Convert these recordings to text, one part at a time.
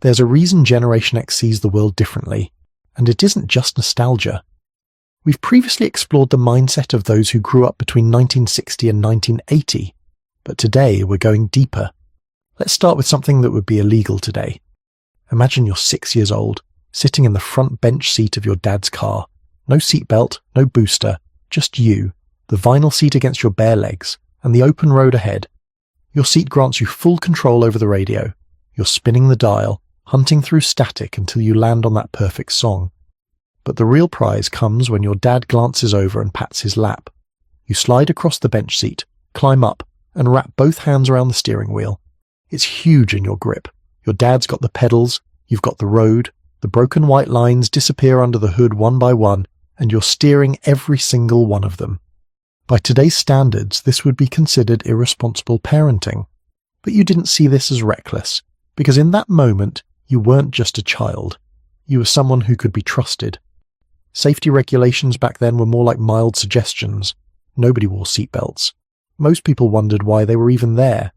There's a reason Generation X sees the world differently, and it isn't just nostalgia. We've previously explored the mindset of those who grew up between 1960 and 1980, but today we're going deeper. Let's start with something that would be illegal today. Imagine you're 6 years old, sitting in the front bench seat of your dad's car. No seatbelt, no booster, just you, the vinyl seat against your bare legs, and the open road ahead. Your seat grants you full control over the radio. You're spinning the dial, hunting through static until you land on that perfect song. But the real prize comes when your dad glances over and pats his lap. You slide across the bench seat, climb up, and wrap both hands around the steering wheel. It's huge in your grip. Your dad's got the pedals, you've got the road, the broken white lines disappear under the hood one by one, and you're steering every single one of them. By today's standards, this would be considered irresponsible parenting. But you didn't see this as reckless, because in that moment, you weren't just a child. You were someone who could be trusted. Safety regulations back then were more like mild suggestions. Nobody wore seatbelts. Most people wondered why they were even there.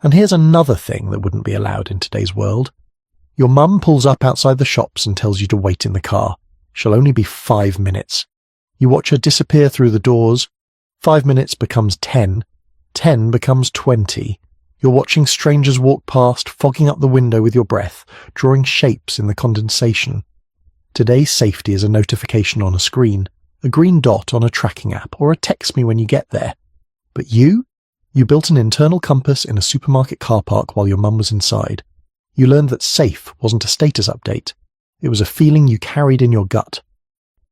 And here's another thing that wouldn't be allowed in today's world. Your mum pulls up outside the shops and tells you to wait in the car. She'll only be 5 minutes. You watch her disappear through the doors. 5 minutes becomes 10. 10 becomes 20. You're watching strangers walk past, fogging up the window with your breath, drawing shapes in the condensation. Today's safety is a notification on a screen, a green dot on a tracking app, or a text me when you get there. But you built an internal compass in a supermarket car park while your mum was inside. You learned that safe wasn't a status update. It was a feeling you carried in your gut.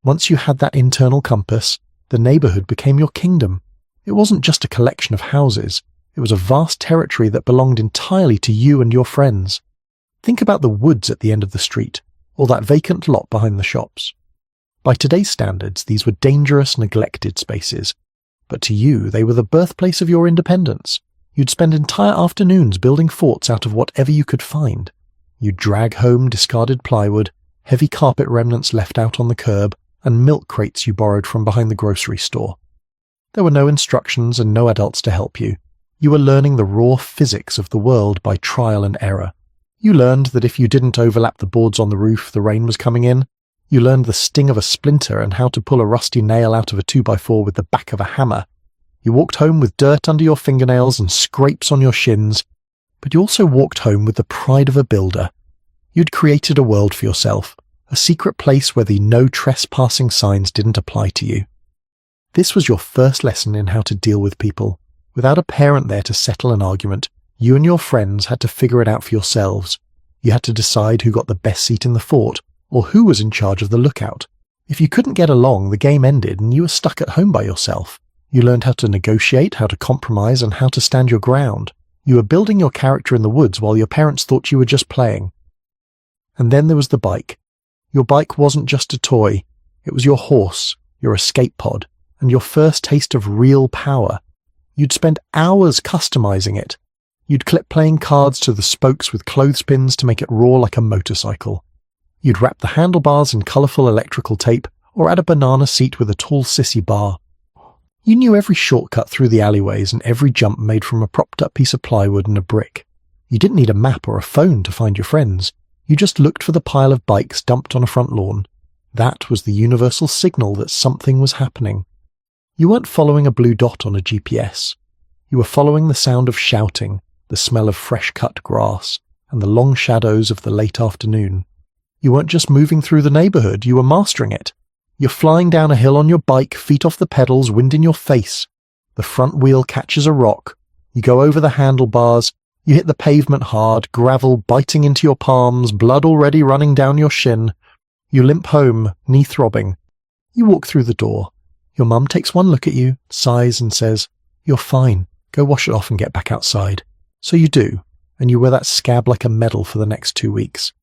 Once you had that internal compass, the neighborhood became your kingdom. It wasn't just a collection of houses. It was a vast territory that belonged entirely to you and your friends. Think about the woods at the end of the street, or that vacant lot behind the shops. By today's standards, these were dangerous, neglected spaces. But to you, they were the birthplace of your independence. You'd spend entire afternoons building forts out of whatever you could find. You'd drag home discarded plywood, heavy carpet remnants left out on the curb, and milk crates you borrowed from behind the grocery store. There were no instructions and no adults to help you. You were learning the raw physics of the world by trial and error. You learned that if you didn't overlap the boards on the roof, the rain was coming in. You learned the sting of a splinter and how to pull a rusty nail out of a 2x4 with the back of a hammer. You walked home with dirt under your fingernails and scrapes on your shins, but you also walked home with the pride of a builder. You'd created a world for yourself, a secret place where the no trespassing signs didn't apply to you. This was your first lesson in how to deal with people. Without a parent there to settle an argument, you and your friends had to figure it out for yourselves. You had to decide who got the best seat in the fort, or who was in charge of the lookout. If you couldn't get along, the game ended and you were stuck at home by yourself. You learned how to negotiate, how to compromise, and how to stand your ground. You were building your character in the woods while your parents thought you were just playing. And then there was the bike. Your bike wasn't just a toy. It was your horse, your escape pod, and your first taste of real power. You'd spend hours customizing it. You'd clip playing cards to the spokes with clothespins to make it roar like a motorcycle. You'd wrap the handlebars in colourful electrical tape or add a banana seat with a tall sissy bar. You knew every shortcut through the alleyways and every jump made from a propped-up piece of plywood and a brick. You didn't need a map or a phone to find your friends. You just looked for the pile of bikes dumped on a front lawn. That was the universal signal that something was happening. You weren't following a blue dot on a GPS. You were following the sound of shouting, the smell of fresh-cut grass, and the long shadows of the late afternoon. You weren't just moving through the neighborhood, you were mastering it. You're flying down a hill on your bike, feet off the pedals, wind in your face. The front wheel catches a rock. You go over the handlebars. You hit the pavement hard, gravel biting into your palms, blood already running down your shin. You limp home, knee throbbing. You walk through the door. Your mum takes one look at you, sighs and says, "You're fine. Go wash it off and get back outside." So you do, and you wear that scab like a medal for the next 2 weeks.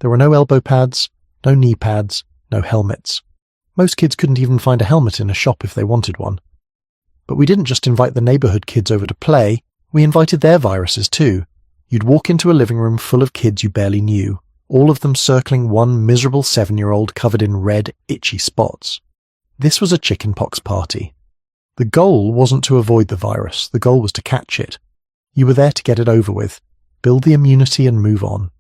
There were no elbow pads, no knee pads, no helmets. Most kids couldn't even find a helmet in a shop if they wanted one. But we didn't just invite the neighborhood kids over to play, we invited their viruses too. You'd walk into a living room full of kids you barely knew, all of them circling one miserable 7-year-old covered in red, itchy spots. This was a chickenpox party. The goal wasn't to avoid the virus, the goal was to catch it. You were there to get it over with, build the immunity and move on.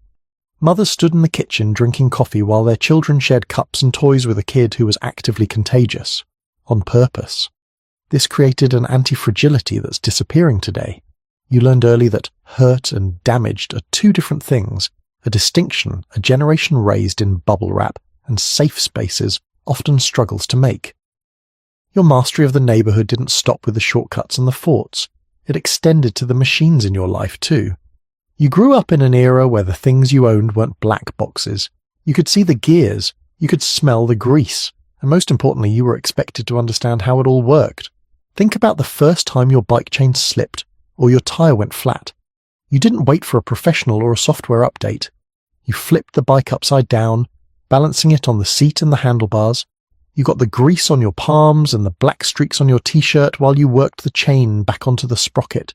Mothers stood in the kitchen drinking coffee while their children shared cups and toys with a kid who was actively contagious, on purpose. This created an anti-fragility that's disappearing today. You learned early that hurt and damaged are two different things, a distinction a generation raised in bubble wrap and safe spaces often struggles to make. Your mastery of the neighborhood didn't stop with the shortcuts and the forts. It extended to the machines in your life too. You grew up in an era where the things you owned weren't black boxes. You could see the gears, you could smell the grease, and most importantly, you were expected to understand how it all worked. Think about the first time your bike chain slipped or your tire went flat. You didn't wait for a professional or a software update. You flipped the bike upside down, balancing it on the seat and the handlebars. You got the grease on your palms and the black streaks on your t-shirt while you worked the chain back onto the sprocket.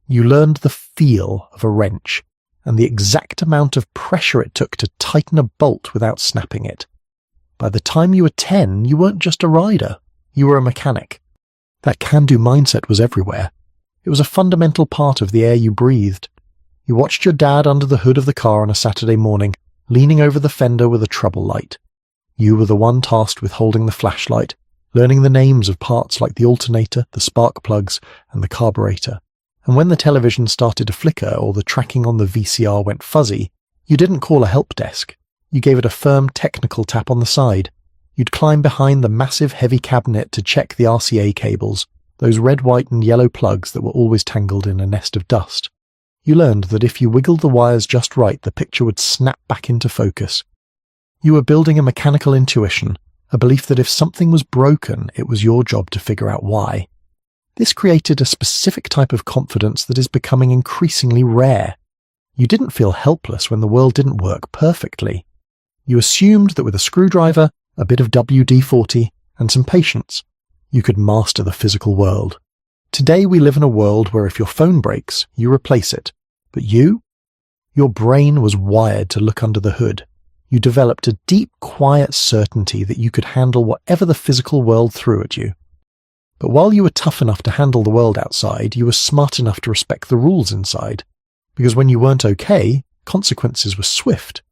You learned the feel of a wrench and the exact amount of pressure it took to tighten a bolt without snapping it. By the time you were 10, you weren't just a rider, you were a mechanic. That can-do mindset was everywhere. It was a fundamental part of the air you breathed. You watched your dad under the hood of the car on a Saturday morning, leaning over the fender with a trouble light. You were the one tasked with holding the flashlight, learning the names of parts like the alternator, the spark plugs, and the carburetor. And when the television started to flicker or the tracking on the VCR went fuzzy, you didn't call a help desk. You gave it a firm technical tap on the side. You'd climb behind the massive heavy cabinet to check the RCA cables, those red, white, and yellow plugs that were always tangled in a nest of dust. You learned that if you wiggled the wires just right, the picture would snap back into focus. You were building a mechanical intuition, a belief that if something was broken, it was your job to figure out why. This created a specific type of confidence that is becoming increasingly rare. You didn't feel helpless when the world didn't work perfectly. You assumed that with a screwdriver, a bit of WD-40, and some patience, you could master the physical world. Today we live in a world where if your phone breaks, you replace it. But your brain was wired to look under the hood. You developed a deep, quiet certainty that you could handle whatever the physical world threw at you. But while you were tough enough to handle the world outside, you were smart enough to respect the rules inside. Because when you weren't okay, consequences were swift.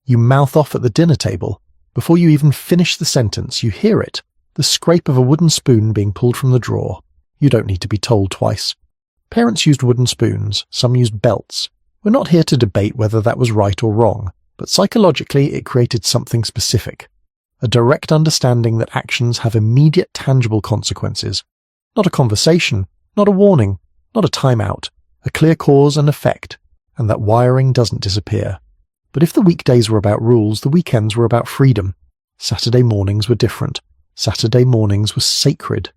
You mouth off at the dinner table. Before you even finish the sentence, you hear it, the scrape of a wooden spoon being pulled from the drawer. You don't need to be told twice. Parents used wooden spoons, some used belts. We're not here to debate whether that was right or wrong, but psychologically it created something specific. A direct understanding that actions have immediate tangible consequences. Not a conversation, not a warning, not a timeout, a clear cause and effect, and that wiring doesn't disappear. But if the weekdays were about rules, the weekends were about freedom. Saturday mornings were different. Saturday mornings were sacred.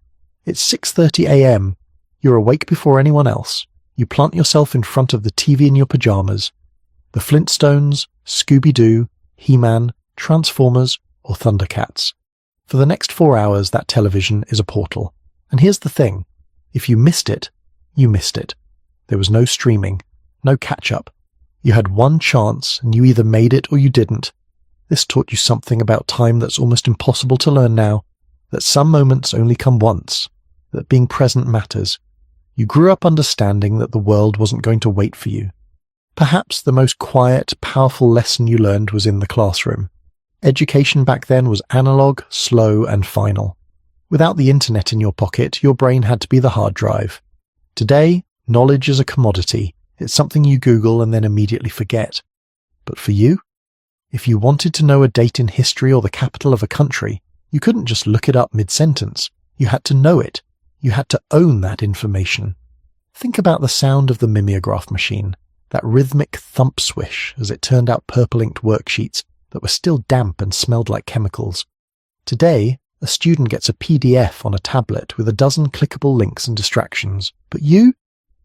It's 6:30 a.m. You're awake before anyone else. You plant yourself in front of the TV in your pajamas. The Flintstones, Scooby-Doo, He-Man, Transformers, or Thundercats. For the next 4 hours, that television is a portal. And here's the thing. If you missed it, you missed it. There was no streaming, no catch-up. You had one chance, and you either made it or you didn't. This taught you something about time that's almost impossible to learn now, that some moments only come once, that being present matters. You grew up understanding that the world wasn't going to wait for you. Perhaps the most quiet, powerful lesson you learned was in the classroom. Education back then was analog, slow, and final. Without the internet in your pocket, your brain had to be the hard drive. Today, knowledge is a commodity. It's something you Google and then immediately forget. But for you, if you wanted to know a date in history or the capital of a country, you couldn't just look it up mid-sentence. You had to know it. You had to own that information. Think about the sound of the mimeograph machine, that rhythmic thump swish as it turned out purple-inked worksheets that were still damp and smelled like chemicals. Today, a student gets a PDF on a tablet with a dozen clickable links and distractions. But you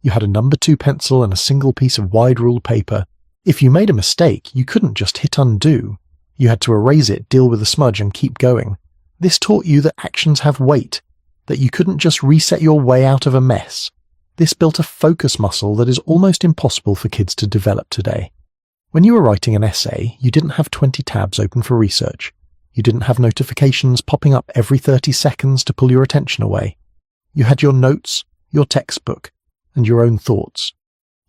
had a number 2 pencil and a single piece of wide-ruled paper. If you made a mistake, you couldn't just hit undo. You had to erase it, deal with the smudge, and keep going. This taught you that actions have weight, that you couldn't just reset your way out of a mess. This built a focus muscle that is almost impossible for kids to develop today. When you were writing an essay, you didn't have 20 tabs open for research. You didn't have notifications popping up every 30 seconds to pull your attention away. You had your notes, your textbook, and your own thoughts.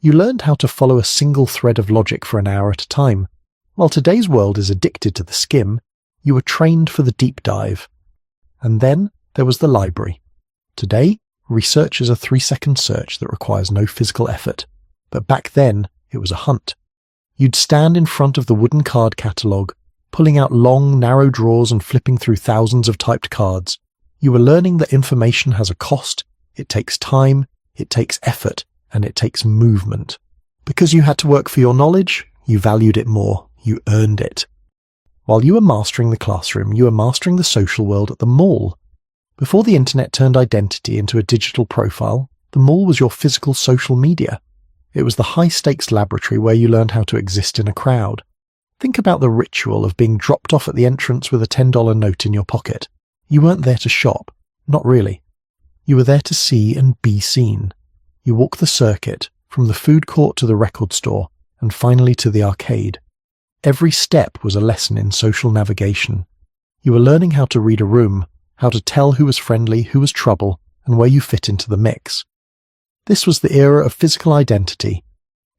You learned how to follow a single thread of logic for an hour at a time. While today's world is addicted to the skim, you were trained for the deep dive. And then there was the library. Today, research is a 3-second search that requires no physical effort. But back then, it was a hunt. You'd stand in front of the wooden card catalogue, pulling out long, narrow drawers and flipping through thousands of typed cards. You were learning that information has a cost, it takes time, it takes effort, and it takes movement. Because you had to work for your knowledge, you valued it more, you earned it. While you were mastering the classroom, you were mastering the social world at the mall. Before the internet turned identity into a digital profile, the mall was your physical social media. It was the high-stakes laboratory where you learned how to exist in a crowd. Think about the ritual of being dropped off at the entrance with a $10 note in your pocket. You weren't there to shop. Not really. You were there to see and be seen. You walked the circuit, from the food court to the record store, and finally to the arcade. Every step was a lesson in social navigation. You were learning how to read a room, how to tell who was friendly, who was trouble, and where you fit into the mix. This was the era of physical identity.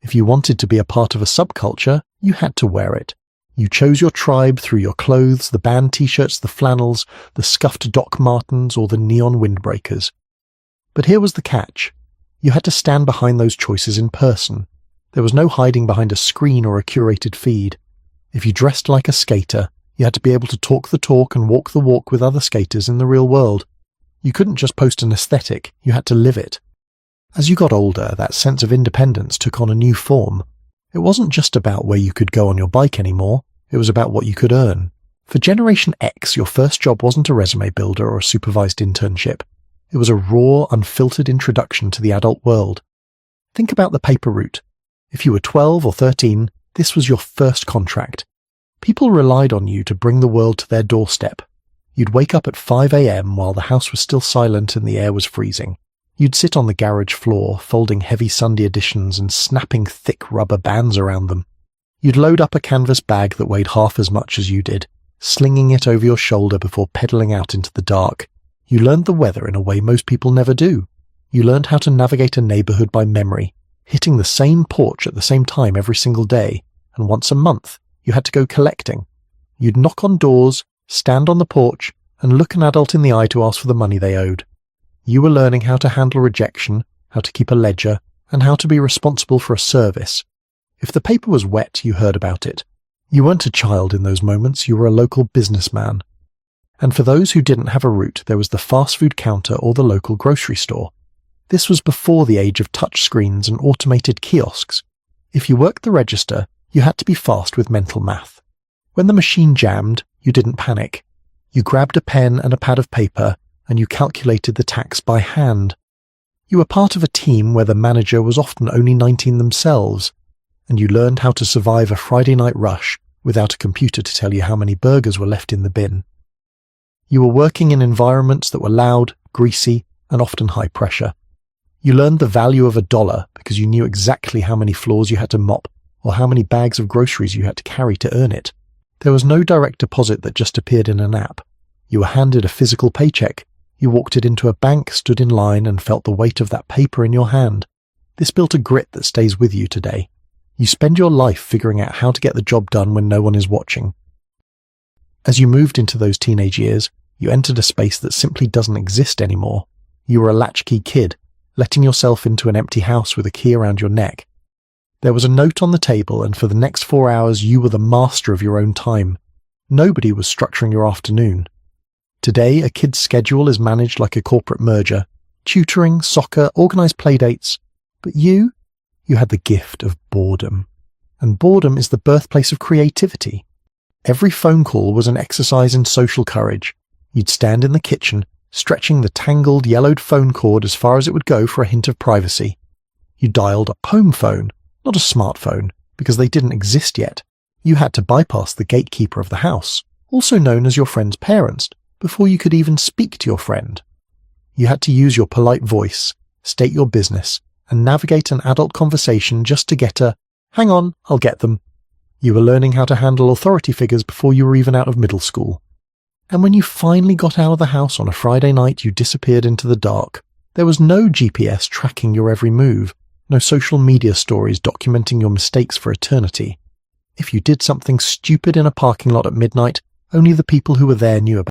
If you wanted to be a part of a subculture, you had to wear it. You chose your tribe through your clothes, the band t-shirts, the flannels, the scuffed Doc Martens, or the neon windbreakers. But here was the catch. You had to stand behind those choices in person. There was no hiding behind a screen or a curated feed. If you dressed like a skater, you had to be able to talk the talk and walk the walk with other skaters in the real world. You couldn't just post an aesthetic, you had to live it. As you got older, that sense of independence took on a new form. It wasn't just about where you could go on your bike anymore, it was about what you could earn. For Generation X, your first job wasn't a resume builder or a supervised internship. It was a raw, unfiltered introduction to the adult world. Think about the paper route. If you were 12 or 13, this was your first contract. People relied on you to bring the world to their doorstep. You'd wake up at 5 a.m. while the house was still silent and the air was freezing. You'd sit on the garage floor, folding heavy Sunday editions and snapping thick rubber bands around them. You'd load up a canvas bag that weighed half as much as you did, slinging it over your shoulder before pedaling out into the dark. You learned the weather in a way most people never do. You learned how to navigate a neighborhood by memory, hitting the same porch at the same time every single day, and once a month, you had to go collecting. You'd knock on doors, stand on the porch, and look an adult in the eye to ask for the money they owed. You were learning how to handle rejection, how to keep a ledger, and how to be responsible for a service. If the paper was wet, you heard about it. You weren't a child in those moments, you were a local businessman. And for those who didn't have a route, there was the fast food counter or the local grocery store. This was before the age of touch screens and automated kiosks. If you worked the register, you had to be fast with mental math. When the machine jammed, you didn't panic. You grabbed a pen and a pad of paper, and you calculated the tax by hand. You were part of a team where the manager was often only 19 themselves, and you learned how to survive a Friday night rush without a computer to tell you how many burgers were left in the bin. You were working in environments that were loud, greasy, and often high pressure. You learned the value of $1 because you knew exactly how many floors you had to mop or how many bags of groceries you had to carry to earn it. There was no direct deposit that just appeared in an app. You were handed a physical paycheck. You walked it into a bank, stood in line, and felt the weight of that paper in your hand. This built a grit that stays with you today. You spend your life figuring out how to get the job done when no one is watching. As you moved into those teenage years, you entered a space that simply doesn't exist anymore. You were a latchkey kid, letting yourself into an empty house with a key around your neck. There was a note on the table, and for the next 4 hours you were the master of your own time. Nobody was structuring your afternoon. Today, a kid's schedule is managed like a corporate merger. Tutoring, soccer, organised playdates. But you had the gift of boredom. And boredom is the birthplace of creativity. Every phone call was an exercise in social courage. You'd stand in the kitchen, stretching the tangled, yellowed phone cord as far as it would go for a hint of privacy. You dialed a home phone, not a smartphone, because they didn't exist yet. You had to bypass the gatekeeper of the house, also known as your friend's parents, before you could even speak to your friend. You had to use your polite voice, state your business, and navigate an adult conversation just to get a, "Hang on, I'll get them." You were learning how to handle authority figures before you were even out of middle school. And when you finally got out of the house on a Friday night, you disappeared into the dark. There was no GPS tracking your every move, no social media stories documenting your mistakes for eternity. If you did something stupid in a parking lot at midnight, only the people who were there knew about it.